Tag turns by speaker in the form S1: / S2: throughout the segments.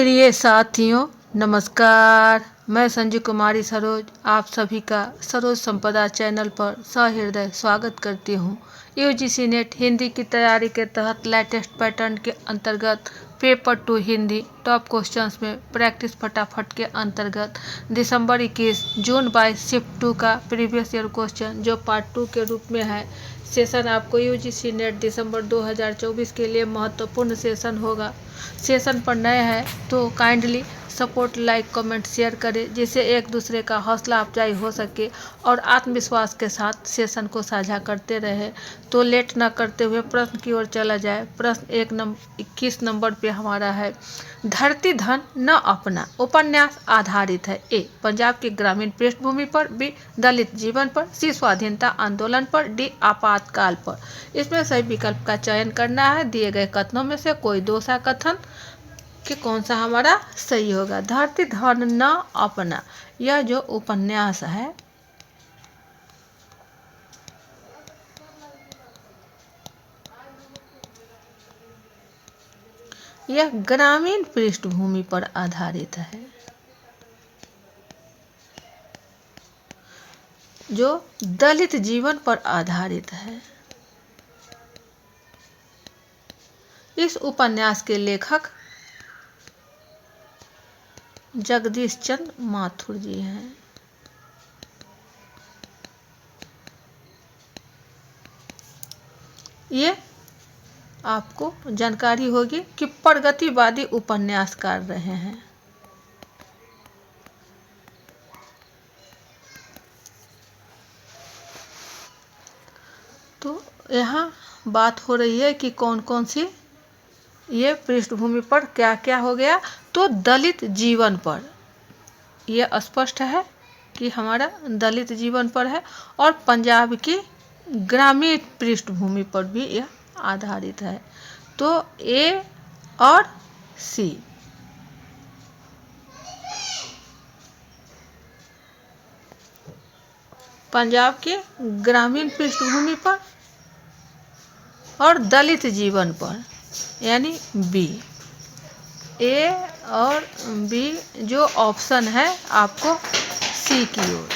S1: प्रिय साथियों, नमस्कार। मैं संजय कुमारी सरोज आप सभी का सरोज संपदा चैनल पर सहृदय स्वागत करती हूँ। यूजीसी नेट हिंदी की तैयारी के तहत लेटेस्ट पैटर्न के अंतर्गत पेपर 2 हिंदी टॉप क्वेश्चंस में प्रैक्टिस फटाफट के अंतर्गत दिसंबर 21 जून 22 शिफ्ट 2 का प्रीवियस ईयर क्वेश्चन जो पार्ट 2 के रूप में है। सेशन आपको यूजीसी नेट दिसंबर 2024 के लिए महत्वपूर्ण सेशन होगा। सेशन पर नए हैं तो kindly support, like, comment, share करें जिससे एक दूसरे का हौसला अफजाई हो सके और आत्मविश्वास के साथ सेशन को साझा करते रहे। तो लेट ना करते हुए प्रश्न की ओर चला जाए। प्रश्न 21 नंबर पे हमारा है, धरती धन न अपना उपन्यास आधारित है। ए, पंजाब की ग्रामीण पृष्ठभूमि पर। बी, दलित जीवन पर। सी, स्वाधीनता आंदोलन पर। डी, आपातकाल पर। इसमें सही विकल्प का चयन करना है। दिए गए कथनों में से कोई दो सा कथन कि कौन सा हमारा सही होगा। धरती धन न अपना, यह जो उपन्यास है यह ग्रामीण पृष्ठभूमि पर आधारित है, जो दलित जीवन पर आधारित है। इस उपन्यास के लेखक जगदीश चंद्र माथुर जी हैं। ये आपको जानकारी होगी कि प्रगतिवादी उपन्यासकार रहे हैं। तो यहाँ बात हो रही है कि कौन कौन सी ये पृष्ठभूमि पर क्या क्या हो गया। तो दलित जीवन पर यह स्पष्ट है कि हमारा दलित जीवन पर है, और पंजाब की ग्रामीण पृष्ठभूमि पर भी यह आधारित है। तो ए और सी। पंजाब के ग्रामीण पृष्ठभूमि पर और दलित जीवन पर, यानी बी। ए और बी जो ऑप्शन है आपको सी की ओर,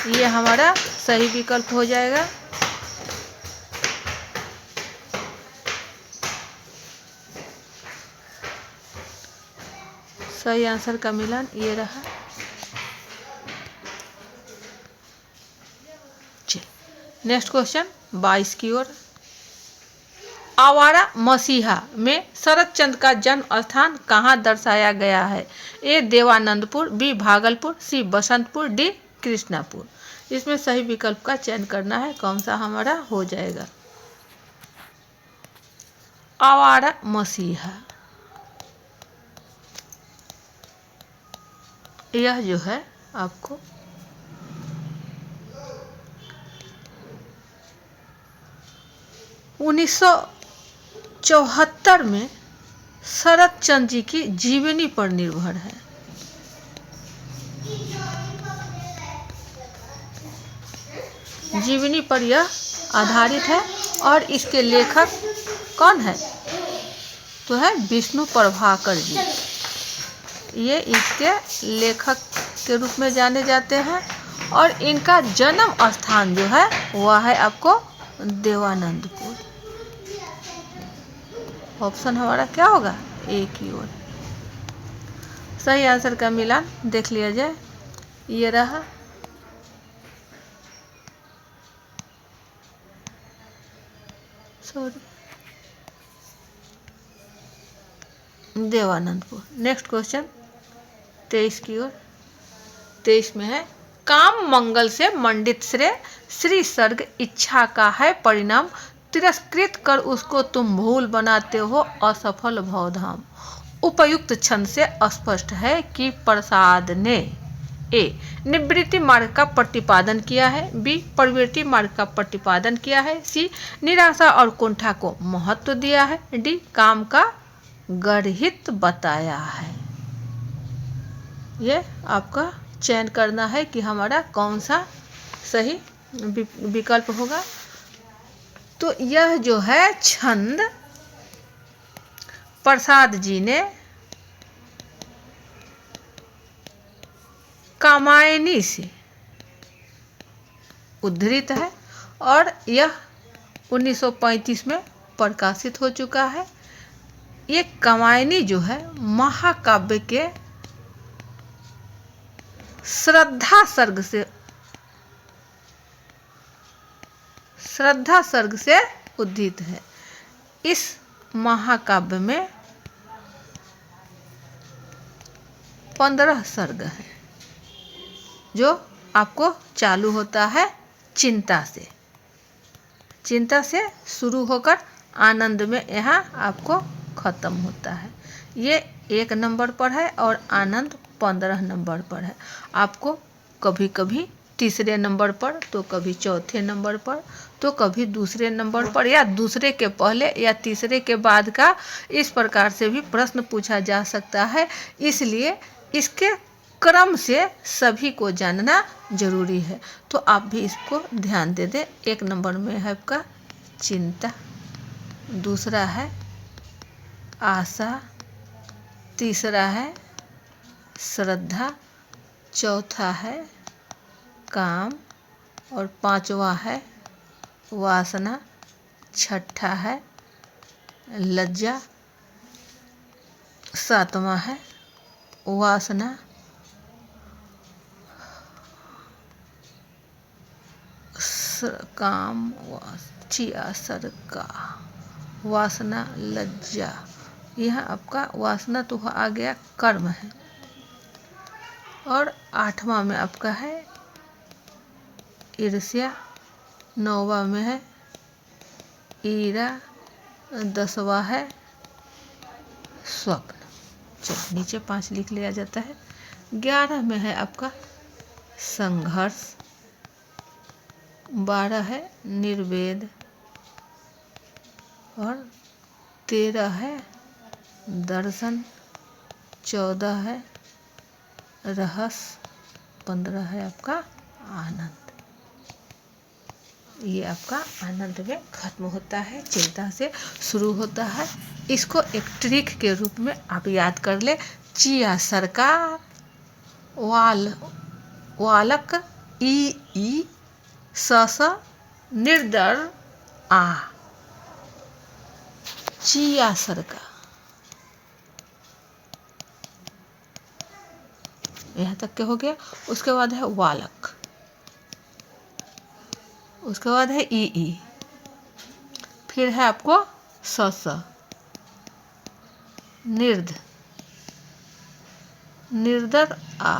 S1: ये हमारा सही विकल्प हो जाएगा। सही आंसर का मिलान ये रहा। नेक्स्ट क्वेश्चन 22 की ओर। आवारा मसीहा में शरद चंद्र का जन्म स्थान कहाँ दर्शाया गया है। ए, देवानंदपुर। बी, भागलपुर। सी, बसंतपुर। डी, कृष्णापुर। इसमें सही विकल्प का चयन करना है। कौन सा हमारा हो जाएगा। आवारा मसीहा, यह जो है आपको उन्नीस 1974 में शरद चंद्र जी की जीवनी पर निर्भर है। जीवनी पर यह आधारित है और इसके लेखक कौन है, तो है विष्णु प्रभाकर जी। ये इसके लेखक के रूप में जाने जाते हैं और इनका जन्म स्थान जो है वह है आपको देवानंदपुर। ऑप्शन हमारा क्या होगा, ए की ओर। सही आंसर का मिलान देख लिया जाए, ये रहा। देवानंदपुर। नेक्स्ट क्वेश्चन 23 की ओर। 23 में है, काम मंगल से मंडित श्रेय श्री सर्ग इच्छा का है परिणाम, तिरस्कृत कर उसको तुम भूल बनाते हो असफल भवधाम। उपयुक्त छंद से स्पष्ट है कि प्रसाद ने ए, निवृत्ति मार्ग का प्रतिपादन किया है। बी, प्रवृत्ति मार्ग का प्रतिपादन किया है। सी, निराशा और कुंठा को महत्व दिया है। डी, काम का गढ़हित बताया है। ये आपका चयन करना है कि हमारा कौन सा सही विकल्प होगा। तो यह जो है छंद प्रसाद जी ने कामायनी से उद्धृत है और यह 1935 में प्रकाशित हो चुका है। ये कामायनी जो है महाकाव्य के श्रद्धा सर्ग से उद्धृत है। इस महाकाव्य में 15 सर्ग है जो आपको चालू होता है चिंता से शुरू होकर आनंद में यहाँ आपको ख़त्म होता है। ये 1 नंबर पर है और आनंद 15 नंबर पर है। आपको कभी कभी तीसरे नंबर पर, तो कभी चौथे नंबर पर, तो कभी दूसरे नंबर पर, या दूसरे के पहले या तीसरे के बाद का, इस प्रकार से भी प्रश्न पूछा जा सकता है। इसलिए इसके क्रम से सभी को जानना जरूरी है, तो आप भी इसको ध्यान दे दें। 1 नंबर में है आपका चिंता, दूसरा है आशा, तीसरा है श्रद्धा, चौथा है काम और 5वां है वासना, छठा है लज्जा, 7वां है वासना, काम, चिया सर का वासना, लज्जा। यह आपका वासना तो आ गया कर्म है। और 8वां में आपका है ईर्ष्या, 9वां में है ईरा, 10वां है स्वप्न। चलो नीचे 5 लिख लिया जाता है। 11 में है आपका संघर्ष, 12 है निर्वेद और 13 है दर्शन, 14 है रहस्य, 15 है आपका आनंद। ये आपका आनंद में खत्म होता है, चिंता से शुरू होता है। इसको एक ट्रिक के रूप में आप याद कर ले। चिया सरकार वालक ई स निर्दर आ, चिया सरकार। यहाँ तक के हो गया। उसके बाद है वालक, उसके बाद है ई, फिर है आपको स निर्दर आ।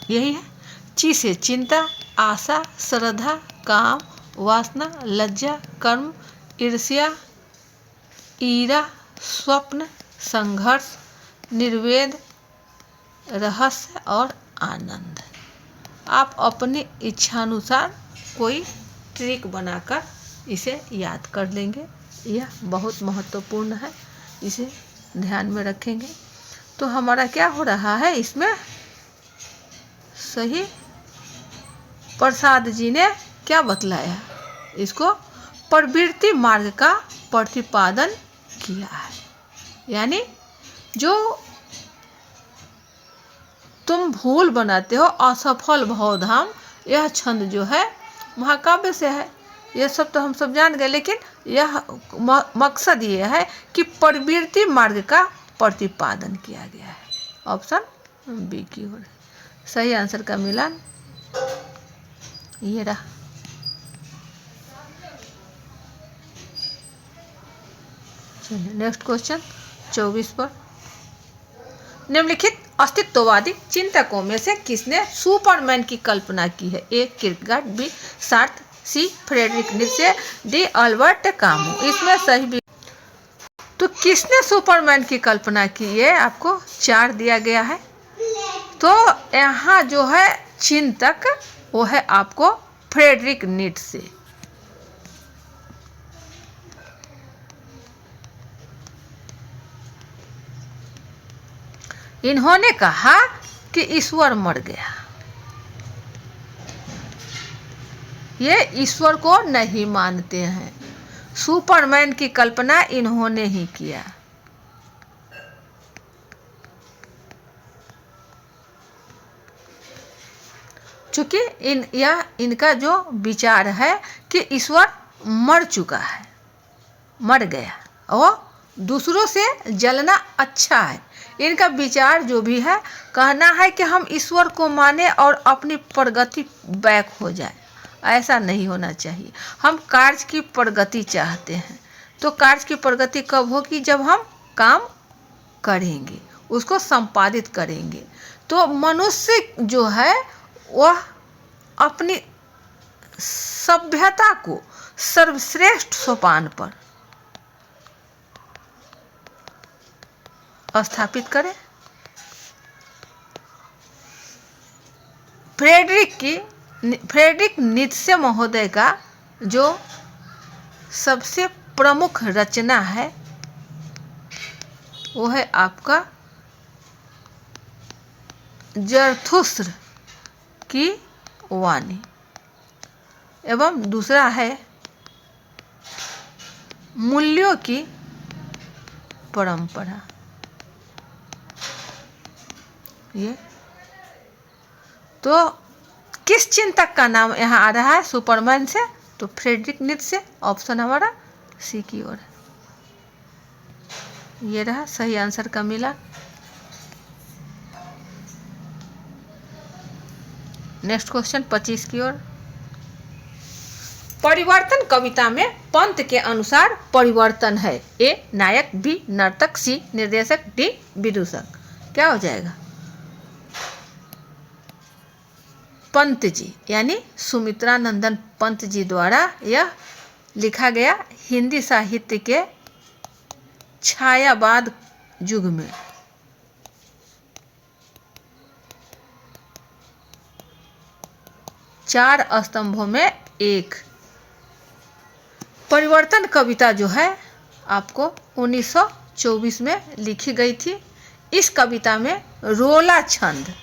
S1: यही है। ची से चिंता, आशा, श्रद्धा, काम, वासना, लज्जा, कर्म, ईर्ष्या, ईरा, स्वप्न, संघर्ष, निर्वेद, रहस्य और आनंद। आप अपनी इच्छानुसार कोई ट्रिक बनाकर इसे याद कर लेंगे। यह बहुत महत्वपूर्ण है, इसे ध्यान में रखेंगे तो हमारा क्या हो रहा है। इसमें सही प्रसाद जी ने क्या बतलाया, इसको प्रवृत्ति मार्ग का प्रतिपादन किया है। यानी जो तुम भूल बनाते हो असफल भवधाम, यह छंद जो है महाकाव्य से है। यह सब तो हम सब जान गए, लेकिन यह मकसद ये है कि प्रवृत्ति मार्ग का प्रतिपादन किया गया है। ऑप्शन बी की ओर सही आंसर का मिलान ये रहा। चलिए नेक्स्ट क्वेश्चन 24 पर। निम्नलिखित अस्तित्ववादी चिंतकों में से किसने सुपरमैन की कल्पना की है? ए Kierkegaard, B Sartre, C Friedrich Nietzsche, D Albert Camus. इसमें सही भी तो किसने सुपरमैन की कल्पना की, ये आपको 4 दिया गया है। तो यहाँ जो है चिंतक वो है आपको फ्रेडरिक नीत्शे। इन्होंने कहा कि ईश्वर मर गया, ये ईश्वर को नहीं मानते हैं। सुपरमैन की कल्पना इन्होंने ही किया। चूँकि इनका जो विचार है कि ईश्वर मर चुका है, मर गया और दूसरों से जलना अच्छा है। इनका विचार जो भी है, कहना है कि हम ईश्वर को माने और अपनी प्रगति बैक हो जाए। ऐसा नहीं होना चाहिए। हम कार्य की प्रगति चाहते हैं, तो कार्य की प्रगति कब होगी? जब हम काम करेंगे, उसको संपादित करेंगे। तो मनुष्य जो है वह अपनी सभ्यता को सर्वश्रेष्ठ सोपान पर स्थापित करे। फ्रेडरिक नीत्शे महोदय का जो सबसे प्रमुख रचना है वो है आपका ज़रथुस्त्र की वाणी, एवं दूसरा है मूल्यों की परंपरा। ये तो किस चिंतक का नाम यहाँ आ रहा है सुपरमैन से? तो फ्रेडरिक नीत्शे। ऑप्शन हमारा सी की ओर है। ये रहा सही आंसर का मिला। नेक्स्ट क्वेश्चन 25 की ओर। परिवर्तन कविता में पंत के अनुसार परिवर्तन है ए नायक, बी नर्तक, सी निर्देशक, डी विदूषक। क्या हो जाएगा? पंत जी यानी सुमित्रा नंदन पंत जी द्वारा यह लिखा गया हिंदी साहित्य के छायावाद युग में चार स्तंभों में एक परिवर्तन कविता जो है आपको 1924 में लिखी गई थी। इस कविता में रोला छंद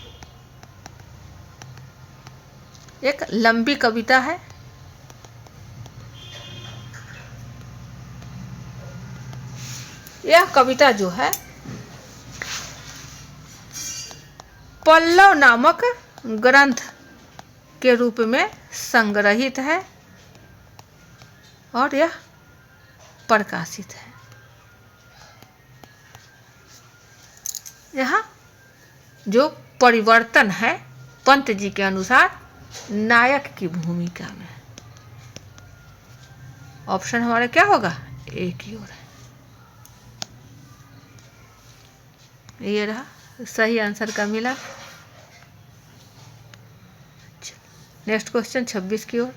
S1: एक लंबी कविता है। यह कविता जो है पल्लव नामक ग्रंथ के रूप में संग्रहित है और यह प्रकाशित है। यहाँ जो परिवर्तन है पंत जी के अनुसार नायक की भूमिका में। ऑप्शन हमारा क्या होगा? ए की ओर है। ये रहा सही आंसर का मिला। नेक्स्ट क्वेश्चन 26 की ओर।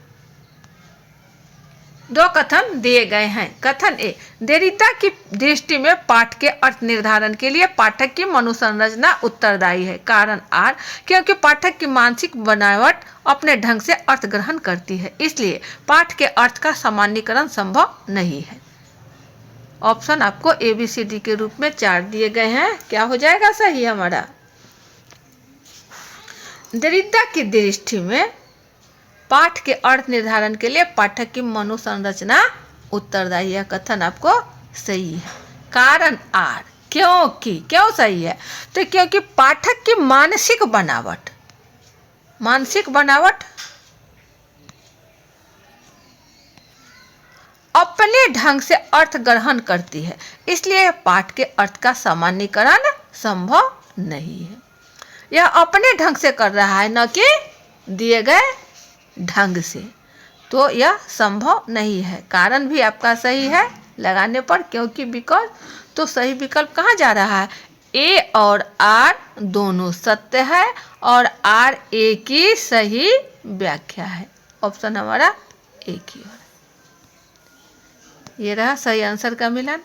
S1: दो कथन दिए गए हैं। कथन ए, देरिता की दृष्टि में पाठ के अर्थ निर्धारण के लिए पाठक की मनोसंरचना उत्तरदायी है। कारण आर, क्योंकि पाठक की मानसिक बनावट अपने ढंग से अर्थ ग्रहण करती है, इसलिए पाठ के अर्थ का सामान्यीकरण संभव नहीं है। ऑप्शन आपको ABCD के रूप में 4 दिए गए हैं। क्या हो जाएगा सही हमारा? देरिता की दृष्टि में पाठ के अर्थ निर्धारण के लिए पाठक की मनोसंरचना उत्तरदायी है। कथन आपको सही है। कारण आर, क्यों सही है? तो क्योंकि पाठक की मानसिक बनावट अपने ढंग से अर्थ ग्रहण करती है, इसलिए पाठ के अर्थ का सामान्यीकरण संभव नहीं है। यह अपने ढंग से कर रहा है, न कि दिए गए ढंग से, तो यह संभव नहीं है। कारण भी आपका सही है लगाने पर, क्योंकि विकल्प तो सही विकल्प कहाँ जा रहा है? ए और आर दोनों सत्य है और आर ए की सही व्याख्या है। ऑप्शन हमारा ए की ओर। ये रहा सही आंसर का मिलान।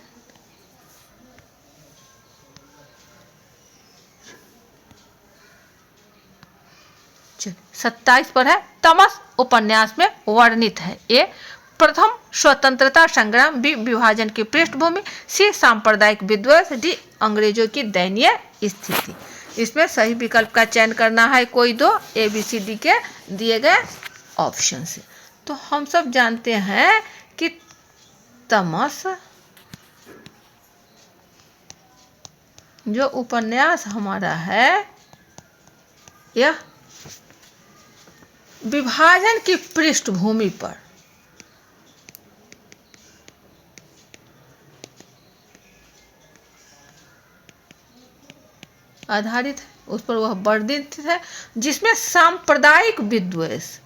S1: चलिए 27 पर है। तमस उपन्यास में वर्णित है ए प्रथम स्वतंत्रता संग्राम, बी विभाजन की पृष्ठभूमि, सी सांप्रदायिक विद्वेष, डी अंग्रेजों की दयनीय स्थिति। इसमें सही विकल्प का चयन करना है कोई दो ABCD के दिए गए ऑप्शन से। तो हम सब जानते हैं कि तमस जो उपन्यास हमारा है यह विभाजन की पृष्ठभूमि पर आधारित है, उस पर वह वर्णित है, जिसमें सांप्रदायिक विद्वेष,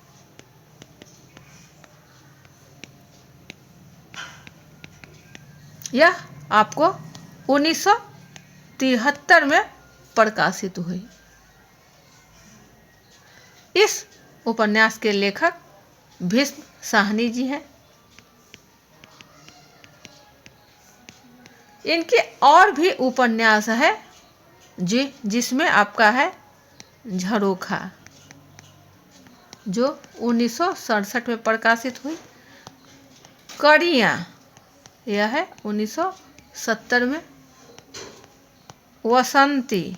S1: यह आपको 1973 में प्रकाशित हुई। इस उपन्यास के लेखक भीष्म साहनी जी हैं। इनके और भी उपन्यास है जिसमें आपका है झरोखा, जो 1967 में प्रकाशित हुई। कड़ियाँ, यह है 1970 में। वसंती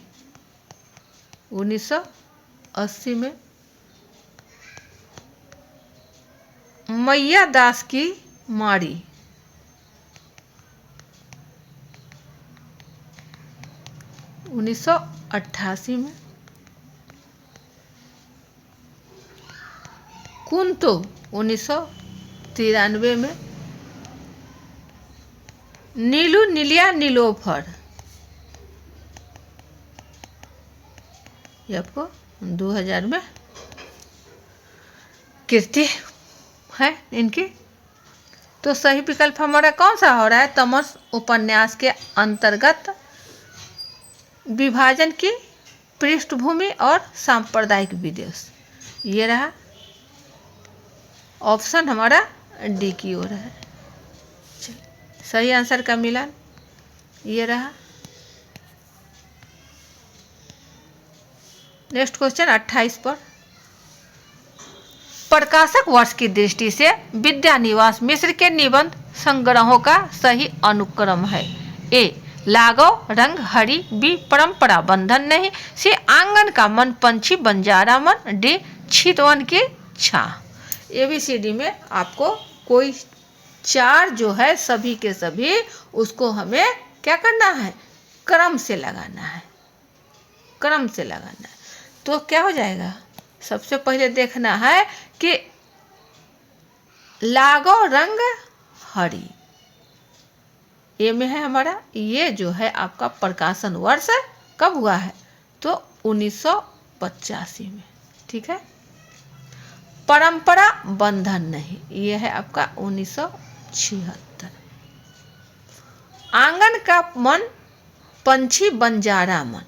S1: 1980 में। मैया दास की माड़ी 1988 में। कुंतो 1993 में। नीलू नीलिया नीलोफर, ये आपको 2000 में कृति है इनकी। तो सही विकल्प हमारा कौन सा हो रहा है? तमस उपन्यास के अंतर्गत विभाजन की पृष्ठभूमि और सांप्रदायिक विद्वेष, ये रहा ऑप्शन हमारा डी की ओर है। सही आंसर का मिलान ये रहा। नेक्स्ट क्वेश्चन 28 पर। प्रकाशक वर्ष की दृष्टि से विद्यानिवास मिश्र के निबंध संग्रहों का सही अनुक्रम है। ए लाघव रंग हरी, बी परंपरा बंधन नहीं, सी आंगन का मन पंछी बंजारा मन, डी छितवन की छा। ABCD में आपको कोई 4 जो है सभी के सभी, उसको हमें क्या करना है? क्रम से लगाना है, क्रम से लगाना है। तो क्या हो जाएगा? सबसे पहले देखना है कि लाघव रंग हरी, ये में है हमारा। ये जो है आपका प्रकाशन वर्ष कब हुआ है? तो 1985 में, ठीक है। परंपरा बंधन नहीं, ये है आपका 1976। आंगन का मन पंछी बंजारा मन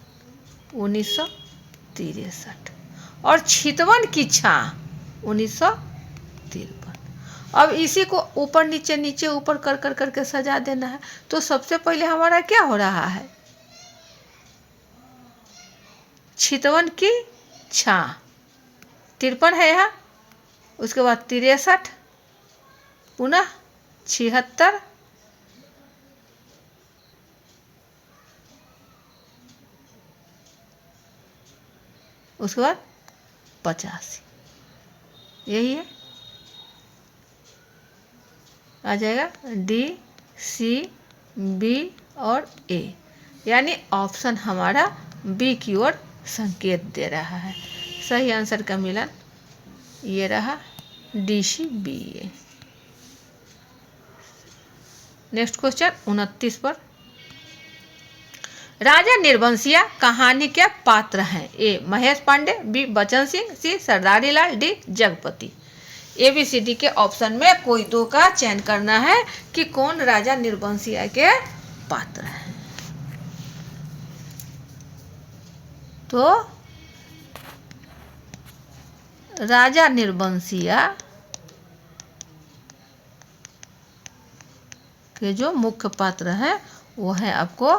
S1: 1963। और छितवन की छां 1953। अब इसी को ऊपर नीचे नीचे ऊपर कर कर करके सजा देना है। तो सबसे पहले हमारा क्या हो रहा है? छितवन की छां 53 है यहाँ, उसके बाद 63, पुनः 76, उसके बाद 85, यही है। आ जाएगा डी, सी, बी और ए, यानी ऑप्शन हमारा बी की ओर संकेत दे रहा है। सही आंसर का मिलन ये रहा, डी, सी, बी, ए। नेक्स्ट क्वेश्चन 29 पर। राजा निर्वंशिया कहानी के पात्र हैं। ए महेश पांडे, बी बच्चन सिंह, सी सरदारी लाल, डी जगपति। ABCD के ऑप्शन में कोई 2 का चयन करना है कि कौन राजा निर्वंशिया के पात्र हैं। तो राजा निर्वंशिया के जो मुख्य पात्र हैं वो है आपको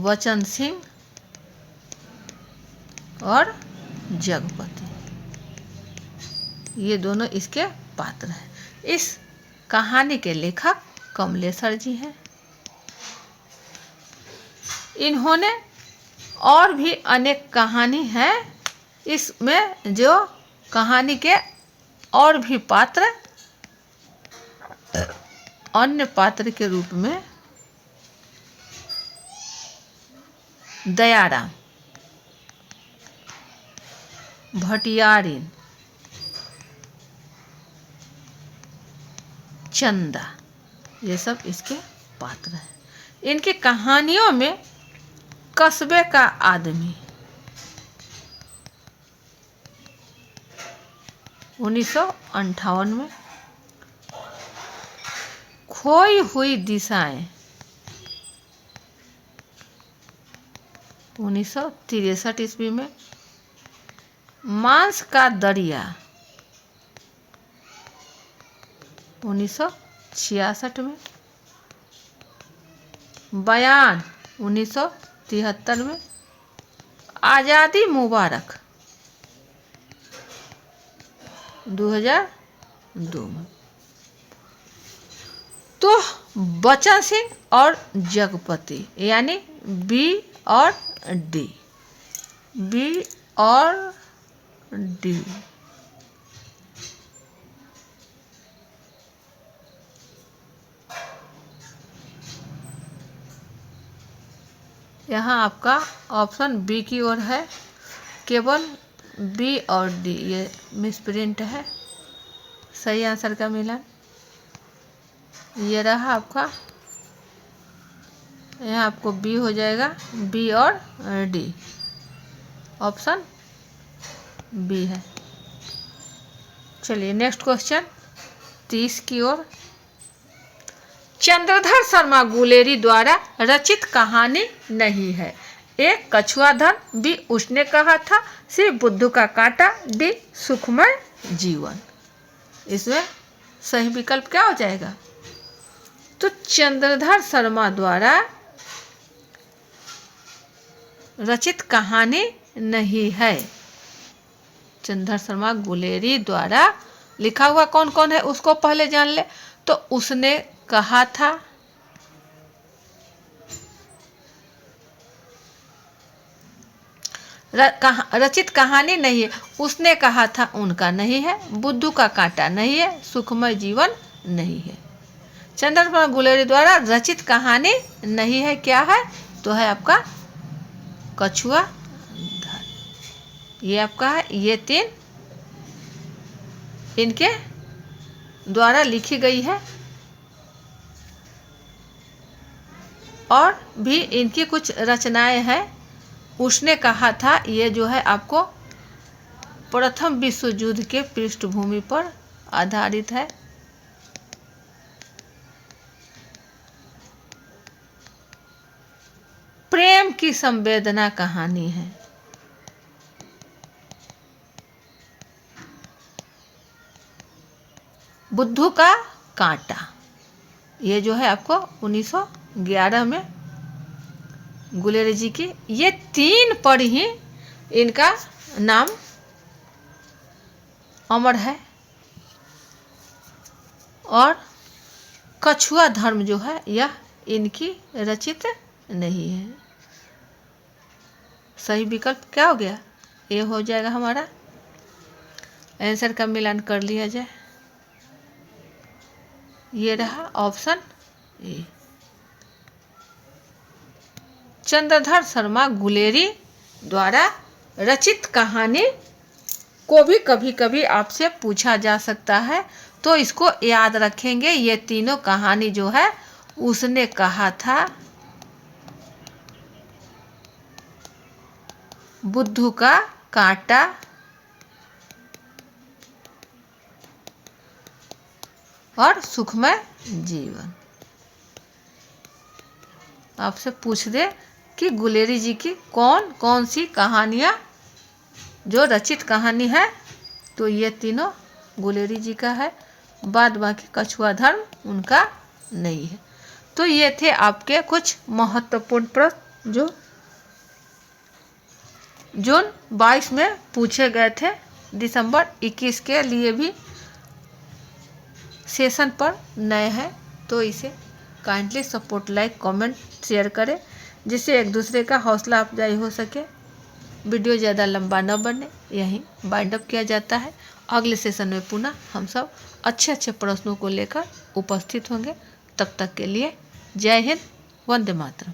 S1: बच्चन सिंह और जगपति, ये दोनों इसके पात्र हैं। इस कहानी के लेखक कमलेश्वर जी हैं। इन्होंने और भी अनेक कहानी हैं, इसमें जो कहानी के और भी पात्र अन्य पात्र के रूप में दयाराम, भटियारिन, चंदा, ये सब इसके पात्र हैं। इनकी कहानियों में कस्बे का आदमी 1958 में, खोई हुई दिशाएं 1963 ईस्वी में, मांस का दरिया 1966 में, बयान 1973 में, आज़ादी मुबारक 2002 में। तो बच्चन सिंह और जगपति यानी बी और डी, बी और डी। यहाँ आपका ऑप्शन बी की ओर है, केवल बी और डी ये मिसप्रिंट है। सही आंसर का मिलन ये रहा आपका, यहाँ आपको बी हो जाएगा, बी और डी, ऑप्शन बी है। चलिए नेक्स्ट क्वेश्चन 30 की ओर। चंद्रधर शर्मा गुलेरी द्वारा रचित कहानी नहीं है। ए कछुआ धन, बी उसने कहा था, सी बुद्धू का कांटा, डी सुखमय जीवन। इसमें सही विकल्प क्या हो जाएगा? तो चंद्रधर शर्मा द्वारा रचित कहानी नहीं है। चंद्रधर शर्मा गुलेरी द्वारा लिखा हुआ कौन कौन है उसको पहले जान ले। तो उसने कहा था, रचित कहानी नहीं है, उसने कहा था उनका नहीं है, बुद्धू का कांटा नहीं है, सुखमय जीवन नहीं है। चंद्रधर शर्मा गुलेरी द्वारा रचित कहानी नहीं है, क्या है? तो है आपका कछुआ धन। ये आपका है, ये 3 इनके द्वारा लिखी गई है और भी इनकी कुछ रचनाएं हैं। उसने कहा था, ये जो है आपको प्रथम विश्व युद्ध के पृष्ठभूमि पर आधारित है। प्रेम की संवेदना कहानी है। बुद्धू का कांटा, ये जो है आपको 1911 में गुलेरी जी की, ये 3 पर ही इनका नाम अमर है। और कछुआ धर्म जो है यह इनकी रचित नहीं है। सही विकल्प क्या हो गया? ये हो जाएगा हमारा। आंसर का मिलान कर लिया जाए, ये रहा ऑप्शन ए। चंद्रधर शर्मा गुलेरी द्वारा रचित कहानी को भी कभी कभी आपसे पूछा जा सकता है, तो इसको याद रखेंगे। ये तीनों कहानी जो है उसने कहा था, बुद्धू का कांटा, और सुखमय जीवन। आपसे पूछ दे कि गुलेरी जी की कौन कौन सी कहानियाँ जो रचित कहानी है, तो ये तीनों गुलेरी जी का है, बाद बाकी कछुआ धर्म उनका नहीं है। तो ये थे आपके कुछ महत्वपूर्ण प्रश्न जो जून 22 में पूछे गए थे। दिसंबर 21 के लिए भी सेशन पर नए हैं, तो इसे kindly support, like, comment, share करें, जिससे एक दूसरे का हौसला अफजाई हो सके। वीडियो ज़्यादा लंबा न बने, यहीं बाइंड अप किया जाता है। अगले सेशन में पुनः हम सब अच्छे अच्छे प्रश्नों को लेकर उपस्थित होंगे। तब तक के लिए जय हिंद, वंदे मातरम।